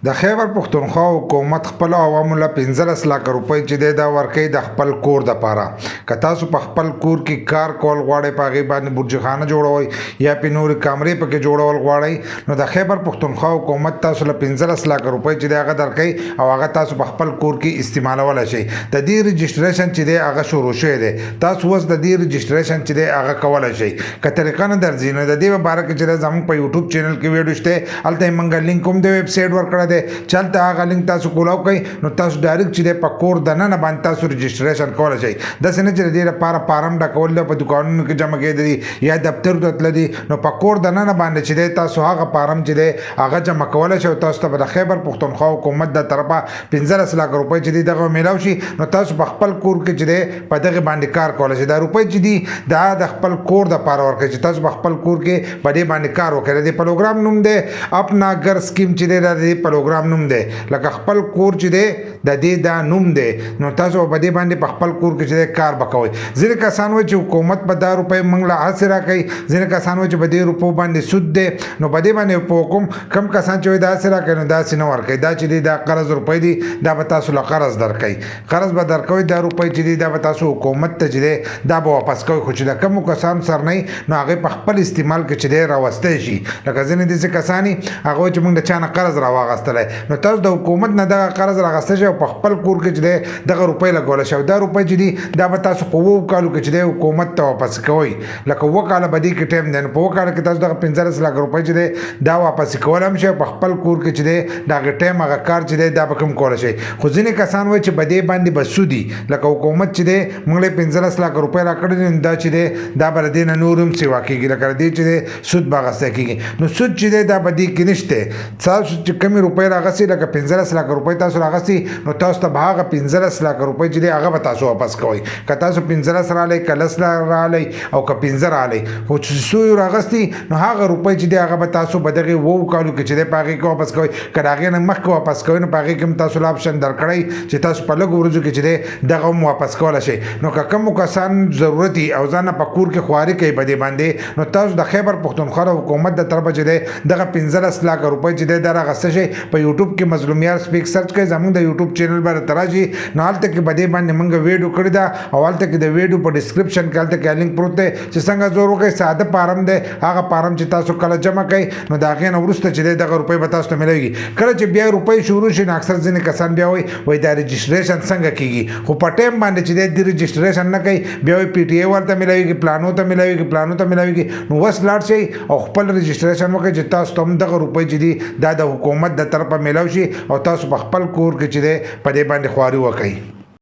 د خیبر پښتونخوا حکومت خپل عوامو له 15 لک روپۍ چې دی دا ورکوي د خپل کور دپاره. که تاسو په خپل کور کې کار کول غواړئ، په هغې باندې برجخانه جوړوئ یا پې نورې کامرې پکې جوړول غواړئ، نو د خیبر پښتونخوا حکومت تاسو له 15 لک روپۍ چې دی هغه درکوي او هغه تاسو په خپل کور کې استعمالولی شئ. د دې رجسټریشن چې دی هغه شروع شوی دی. تاسو اوس د دې رجسټریشن چې دی هغه کولی شئ. که طریقه نه درځي نو د دې په باره کې چې دی زموږ په یوټیوب چینل کې ویډیو شته، هلته یې موږ لینک هم د ویب سایټ ورکړی دی چې هلته هغه لینک تاسو کولاو کړئ نو تاسو ډایرکټ چې دی په کور دننه باندې تاسو رجسټریشن کولی شئ. داسې نه چې د دې لپاره فارم ډکول دی، په دوکانونو کې جمع کېدلي یا دفتر ته تللي، نو په کور دننه باندې چې دی تاسو هغه فارم چې دی هغه جمع کولی شئ او تاسو ته به د خیبر پښتونخوا حکومت د طرفه 15 لک روپۍ چې دی دغه میلاو شي. نو تاسو په خپل کور کې چې دی په دغې باندې کار کولی شئ. دا روپۍ چې دي دا د خپل کور دپاره ورکوئ چې تاسو په خپل کور کې په دې باندې کار وکړئ. د دې پروګرام نوم دی اپنا ګر سکیم چې دی دا د دې پروګرام نوم دی. لکه خپل کور چې دی د دې دا نوم دی، نو تاسو په دې باندې په خپل کور کې چې دی کار به کوئ. ځینې کسان وایي چې حکومت به دا روپۍ موږ له هسې راکوي، ځینې کسان وایي چې په دې روپو باندې سود دی. نو په دې باندې په حکم کم کسان چې وایي دا هسې راکوي نو داسې نه ورکوي. دا چې دی دا قرض روپۍ دي، دا به تاسو له قرض درکوي. قرض به درکوئ، دا روپۍ چې دی دا به تاسو حکومت ته چې دی دا به واپس کوئ. خو چې د کمو کسانو سر نه نو هغې په خپل استعمال کې چې دی راوستی شي. لکه ځینې داسې کسان هغه وایي چې موږ د چا نه قرض راواخیستلی، نو تاسو د حکومت نه دغه قرض راغستی شئ او په خپل کور کې چې دی دغه روپۍ لګولی شئ. دا روپۍ چې دي دا به تاسو په 7 کالو کې چې دی حکومت ته واپس کوئ. لکه 7 کاله به دې کې ټایم دی، نو په 7 کاله کې تاسو دغه 15 لک روپۍ چې دی دا واپس کولی هم شئ. په خپل کور کې چې دی د هغې ټایم هغه کار چې دی دا به کوم کولی شئ. خو ځینې کسان وایي چې په دې باندې به سودي، لکه حکومت چې دی موږ له 15 لک روپۍ راکړي دي، دا چې دی دا به له دې نه نور هم سیوا کېږي، لکه د دې چې دی سود به اخیستی کېږي. نو سود چې دی دا به دې کې نشته. تاسو چې کمې روپۍ راغستې لکه 15 لک روپۍ تاسو راغستې، نو تاسو ته به هغه 15 لک روپۍ چې دی هغه به تاسو واپس کوئ. که تاسو 15 رالی، که 10 رالی او که 15 رالی، خو چې څو یې راغستې نو هغه روپۍ چې دی هغه به تاسو په دغې 7 کالو کې چې دی په هغې کې واپس کوئ. که د هغې نه مخکې واپس کوئ نو په هغې کې هم تاسو له آپشن درکړی چې تاسو په لږو ورځو کې چې دی دغه هم واپس کولی شئ. نو که کومو کسان ضرورت وي او ځان په کور کې خواري کوي په دې باندې، نو تاسو د خیبر پښتونخوا حکومت د طرفه چې دی دغه 15 لک روپۍ چې دی دا راغستی شئ. په یوټیوب کې مظلومیار سپیک سرچ کړئ، زموږ د یوټیوب چینل باندې ته راشي نو هلته کې په دې باندې موږ ویډیو کړې ده او هلته کې د ویډیو په ډسکرپشن کې هلته کې لینک پروت دی چې څنګه زور وکړئ. ساده فارم دی، هغه فارم چې تاسو کله جمع کړئ نو د هغې نه وروسته چې دی دغه روپۍ به تاسو ته میلیږي. کله چې بیا روپۍ شروع شي نو اکثر ځینې کسان بیا وایي دا رجسټریشن څنګه کېږي، خو په ټایم باندې چې دی د رجسټریشن نه کوي بیا وایي پی ټي ای ورته میلاویږي، پلانو ته میلاویږي، پلانو ته میلاویږي. نو اوس لاړ شئ او خپل رجسټریشن وکړئ چې تاسو ته هم دغه روپۍ چې دي دا د حکومت د طرفه میلاو شي او تاسو په خپل کور کې چې دی په دې باندې خواري وکړئ.